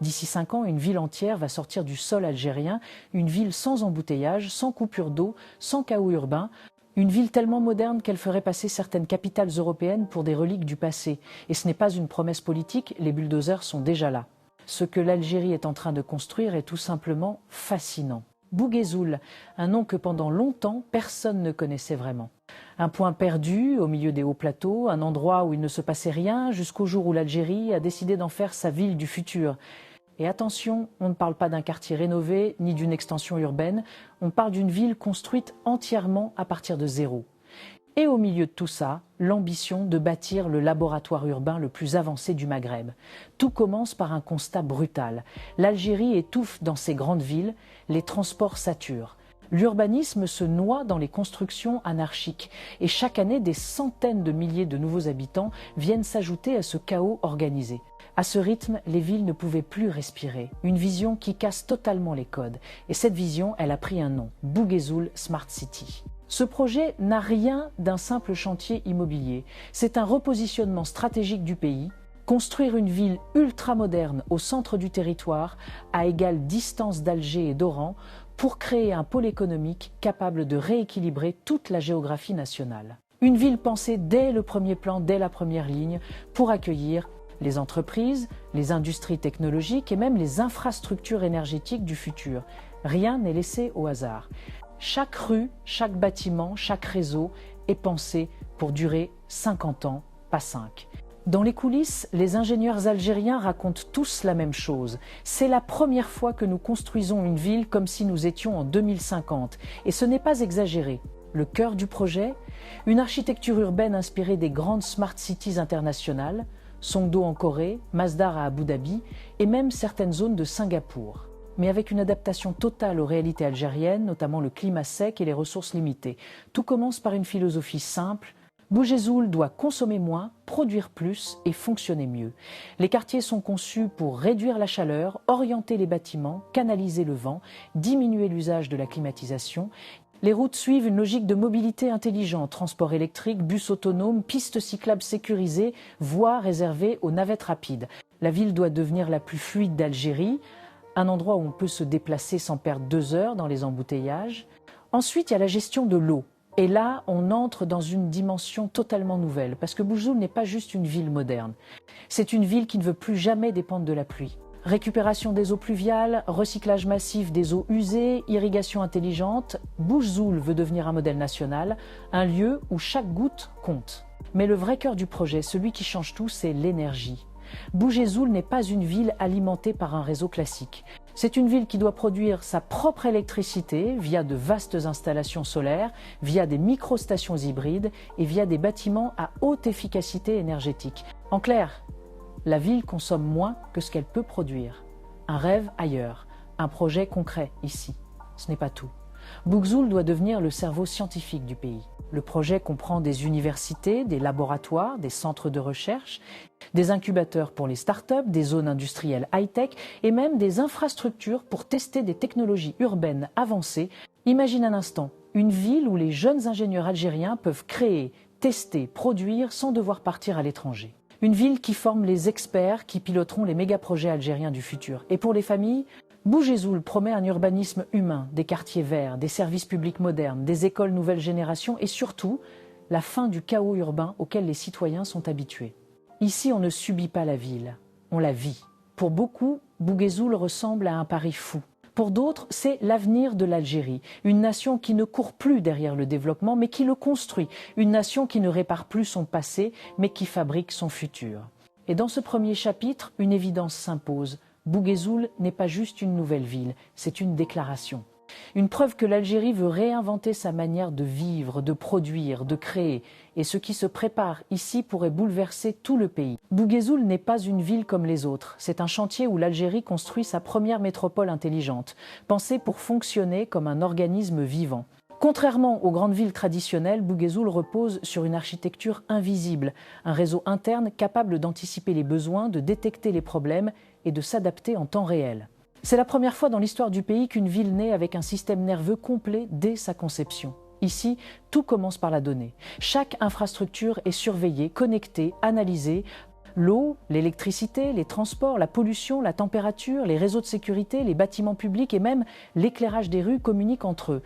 D'ici 5 ans, une ville entière va sortir du sol algérien, une ville sans embouteillage, sans coupure d'eau, sans chaos urbain, une ville tellement moderne qu'elle ferait passer certaines capitales européennes pour des reliques du passé. Et ce n'est pas une promesse politique, les bulldozers sont déjà là. Ce que l'Algérie est en train de construire est tout simplement fascinant. Bouguézoul, un nom que pendant longtemps personne ne connaissait vraiment. Un point perdu au milieu des hauts plateaux, un endroit où il ne se passait rien jusqu'au jour où l'Algérie a décidé d'en faire sa ville du futur. Et attention, on ne parle pas d'un quartier rénové ni d'une extension urbaine, on parle d'une ville construite entièrement à partir de zéro. Et au milieu de tout ça, l'ambition de bâtir le laboratoire urbain le plus avancé du Maghreb. Tout commence par un constat brutal. L'Algérie étouffe dans ses grandes villes, les transports saturent. L'urbanisme se noie dans les constructions anarchiques et chaque année, des centaines de milliers de nouveaux habitants viennent s'ajouter à ce chaos organisé. À ce rythme, les villes ne pouvaient plus respirer. Une vision qui casse totalement les codes. Et cette vision, elle a pris un nom, Bouguézoul Smart City. Ce projet n'a rien d'un simple chantier immobilier. C'est un repositionnement stratégique du pays, construire une ville ultramoderne au centre du territoire, à égale distance d'Alger et d'Oran, pour créer un pôle économique capable de rééquilibrer toute la géographie nationale. Une ville pensée dès le premier plan, dès la première ligne, pour accueillir les entreprises, les industries technologiques et même les infrastructures énergétiques du futur. Rien n'est laissé au hasard. Chaque rue, chaque bâtiment, chaque réseau est pensé pour durer 50 ans, pas 5. Dans les coulisses, les ingénieurs algériens racontent tous la même chose. C'est la première fois que nous construisons une ville comme si nous étions en 2050. Et ce n'est pas exagéré. Le cœur du projet, une architecture urbaine inspirée des grandes smart cities internationales, Songdo en Corée, Masdar à Abu Dhabi et même certaines zones de Singapour. Mais avec une adaptation totale aux réalités algériennes, notamment le climat sec et les ressources limitées. Tout commence par une philosophie simple. Bouguézoul doit consommer moins, produire plus et fonctionner mieux. Les quartiers sont conçus pour réduire la chaleur, orienter les bâtiments, canaliser le vent, diminuer l'usage de la climatisation. Les routes suivent une logique de mobilité intelligente, transport électrique, bus autonomes, pistes cyclables sécurisées, voies réservées aux navettes rapides. La ville doit devenir la plus fluide d'Algérie, un endroit où on peut se déplacer sans perdre 2 heures dans les embouteillages. Ensuite, il y a la gestion de l'eau. Et là, on entre dans une dimension totalement nouvelle, parce que Bouguézoul n'est pas juste une ville moderne. C'est une ville qui ne veut plus jamais dépendre de la pluie. Récupération des eaux pluviales, recyclage massif des eaux usées, irrigation intelligente, Bouguézoul veut devenir un modèle national, un lieu où chaque goutte compte. Mais le vrai cœur du projet, celui qui change tout, c'est l'énergie. Bouguézoul n'est pas une ville alimentée par un réseau classique. C'est une ville qui doit produire sa propre électricité via de vastes installations solaires, via des micro-stations hybrides et via des bâtiments à haute efficacité énergétique. En clair, la ville consomme moins que ce qu'elle peut produire. Un rêve ailleurs, un projet concret ici. Ce n'est pas tout. Bouguézoul doit devenir le cerveau scientifique du pays. Le projet comprend des universités, des laboratoires, des centres de recherche, des incubateurs pour les startups, des zones industrielles high-tech et même des infrastructures pour tester des technologies urbaines avancées. Imagine un instant, une ville où les jeunes ingénieurs algériens peuvent créer, tester, produire sans devoir partir à l'étranger. Une ville qui forme les experts qui piloteront les méga-projets algériens du futur. Et pour les familles, Bouguézoul promet un urbanisme humain, des quartiers verts, des services publics modernes, des écoles nouvelle génération et surtout, la fin du chaos urbain auquel les citoyens sont habitués. Ici, on ne subit pas la ville, on la vit. Pour beaucoup, Bouguézoul ressemble à un pari fou. Pour d'autres, c'est l'avenir de l'Algérie, une nation qui ne court plus derrière le développement, mais qui le construit, une nation qui ne répare plus son passé, mais qui fabrique son futur. Et dans ce premier chapitre, une évidence s'impose. Bouguézoul n'est pas juste une nouvelle ville, c'est une déclaration. Une preuve que l'Algérie veut réinventer sa manière de vivre, de produire, de créer. Et ce qui se prépare ici pourrait bouleverser tout le pays. Bouguézoul n'est pas une ville comme les autres. C'est un chantier où l'Algérie construit sa première métropole intelligente, pensée pour fonctionner comme un organisme vivant. Contrairement aux grandes villes traditionnelles, Bouguézoul repose sur une architecture invisible, un réseau interne capable d'anticiper les besoins, de détecter les problèmes et de s'adapter en temps réel. C'est la première fois dans l'histoire du pays qu'une ville naît avec un système nerveux complet dès sa conception. Ici, tout commence par la donnée. Chaque infrastructure est surveillée, connectée, analysée. L'eau, l'électricité, les transports, la pollution, la température, les réseaux de sécurité, les bâtiments publics et même l'éclairage des rues communiquent entre eux.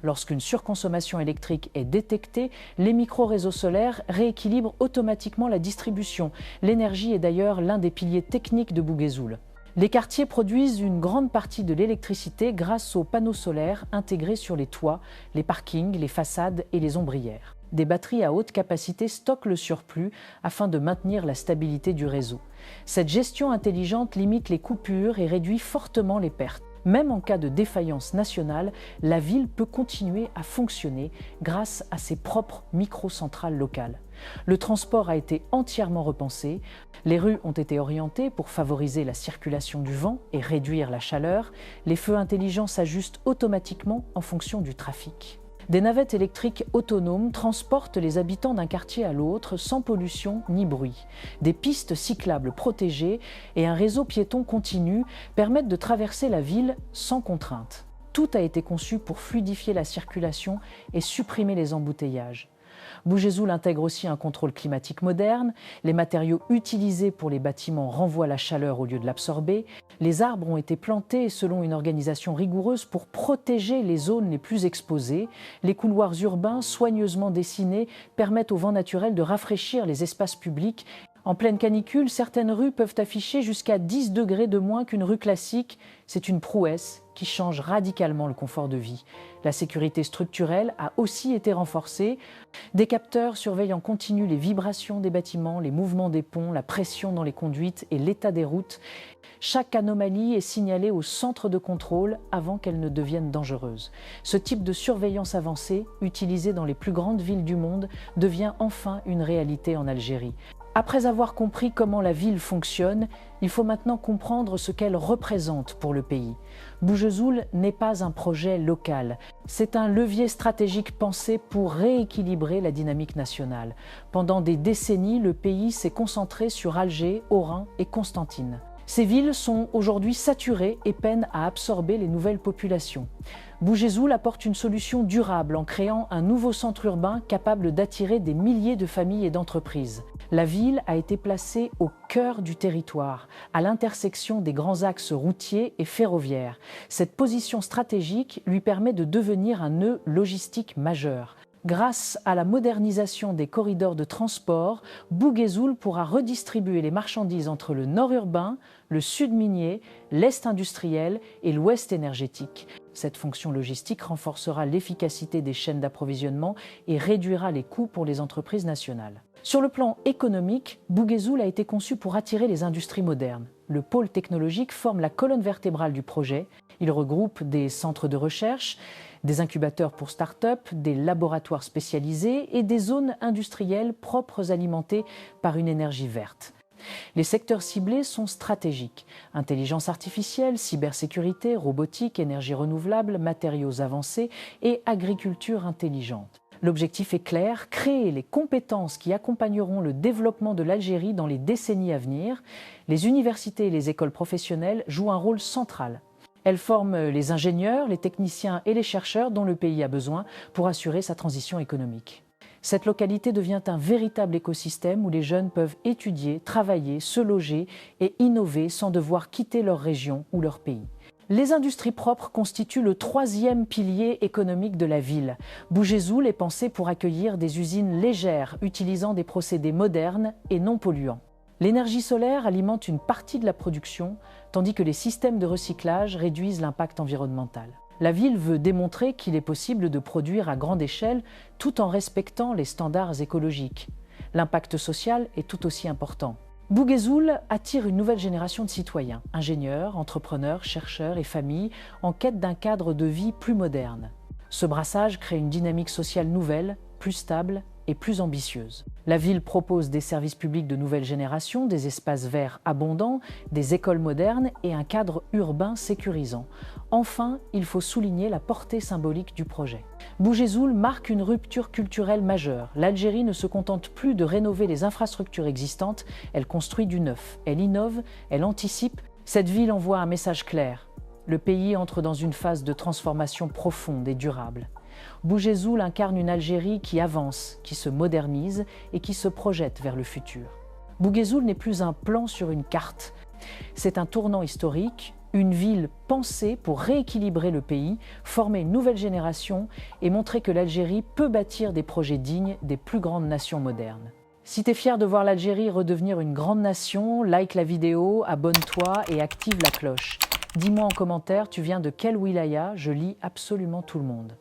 Lorsqu'une surconsommation électrique est détectée, les micro-réseaux solaires rééquilibrent automatiquement la distribution. L'énergie est d'ailleurs l'un des piliers techniques de Bouguézoul. Les quartiers produisent une grande partie de l'électricité grâce aux panneaux solaires intégrés sur les toits, les parkings, les façades et les ombrières. Des batteries à haute capacité stockent le surplus afin de maintenir la stabilité du réseau. Cette gestion intelligente limite les coupures et réduit fortement les pertes. Même en cas de défaillance nationale, la ville peut continuer à fonctionner grâce à ses propres microcentrales locales. Le transport a été entièrement repensé, les rues ont été orientées pour favoriser la circulation du vent et réduire la chaleur, les feux intelligents s'ajustent automatiquement en fonction du trafic. Des navettes électriques autonomes transportent les habitants d'un quartier à l'autre sans pollution ni bruit. Des pistes cyclables protégées et un réseau piéton continu permettent de traverser la ville sans contrainte. Tout a été conçu pour fluidifier la circulation et supprimer les embouteillages. Bouguézoul intègre aussi un contrôle climatique moderne, les matériaux utilisés pour les bâtiments renvoient la chaleur au lieu de l'absorber, les arbres ont été plantés selon une organisation rigoureuse pour protéger les zones les plus exposées, les couloirs urbains soigneusement dessinés permettent au vent naturel de rafraîchir les espaces publics. En pleine canicule, certaines rues peuvent afficher jusqu'à 10 degrés de moins qu'une rue classique. C'est une prouesse qui change radicalement le confort de vie. La sécurité structurelle a aussi été renforcée. Des capteurs surveillent en continu les vibrations des bâtiments, les mouvements des ponts, la pression dans les conduites et l'état des routes. Chaque anomalie est signalée au centre de contrôle avant qu'elle ne devienne dangereuse. Ce type de surveillance avancée, utilisé dans les plus grandes villes du monde, devient enfin une réalité en Algérie. Après avoir compris comment la ville fonctionne, il faut maintenant comprendre ce qu'elle représente pour le pays. Bouguézoul n'est pas un projet local, c'est un levier stratégique pensé pour rééquilibrer la dynamique nationale. Pendant des décennies, le pays s'est concentré sur Alger, Oran et Constantine. Ces villes sont aujourd'hui saturées et peinent à absorber les nouvelles populations. Bouguézoul apporte une solution durable en créant un nouveau centre urbain capable d'attirer des milliers de familles et d'entreprises. La ville a été placée au cœur du territoire, à l'intersection des grands axes routiers et ferroviaires. Cette position stratégique lui permet de devenir un nœud logistique majeur. Grâce à la modernisation des corridors de transport, Bouguézoul pourra redistribuer les marchandises entre le nord urbain, le sud minier, l'est industriel et l'ouest énergétique. Cette fonction logistique renforcera l'efficacité des chaînes d'approvisionnement et réduira les coûts pour les entreprises nationales. Sur le plan économique, Bouguézoul a été conçu pour attirer les industries modernes. Le pôle technologique forme la colonne vertébrale du projet. Il regroupe des centres de recherche, des incubateurs pour start-up, des laboratoires spécialisés et des zones industrielles propres alimentées par une énergie verte. Les secteurs ciblés sont stratégiques. Intelligence artificielle, cybersécurité, robotique, énergie renouvelable, matériaux avancés et agriculture intelligente. L'objectif est clair, créer les compétences qui accompagneront le développement de l'Algérie dans les décennies à venir. Les universités et les écoles professionnelles jouent un rôle central. Elles forment les ingénieurs, les techniciens et les chercheurs dont le pays a besoin pour assurer sa transition économique. Cette localité devient un véritable écosystème où les jeunes peuvent étudier, travailler, se loger et innover sans devoir quitter leur région ou leur pays. Les industries propres constituent le troisième pilier économique de la ville. Bouguézoul est pensé pour accueillir des usines légères utilisant des procédés modernes et non polluants. L'énergie solaire alimente une partie de la production, tandis que les systèmes de recyclage réduisent l'impact environnemental. La ville veut démontrer qu'il est possible de produire à grande échelle tout en respectant les standards écologiques. L'impact social est tout aussi important. Bouguézoul attire une nouvelle génération de citoyens, ingénieurs, entrepreneurs, chercheurs et familles en quête d'un cadre de vie plus moderne. Ce brassage crée une dynamique sociale nouvelle, plus stable et plus ambitieuse. La ville propose des services publics de nouvelle génération, des espaces verts abondants, des écoles modernes et un cadre urbain sécurisant. Enfin, il faut souligner la portée symbolique du projet. Bouguézoul marque une rupture culturelle majeure. L'Algérie ne se contente plus de rénover les infrastructures existantes, elle construit du neuf, elle innove, elle anticipe. Cette ville envoie un message clair. Le pays entre dans une phase de transformation profonde et durable. Bouguézoul incarne une Algérie qui avance, qui se modernise et qui se projette vers le futur. Bouguézoul n'est plus un plan sur une carte. C'est un tournant historique, une ville pensée pour rééquilibrer le pays, former une nouvelle génération et montrer que l'Algérie peut bâtir des projets dignes des plus grandes nations modernes. Si tu es fier de voir l'Algérie redevenir une grande nation, like la vidéo, abonne-toi et active la cloche. Dis-moi en commentaire, tu viens de quelle wilaya, je lis absolument tout le monde.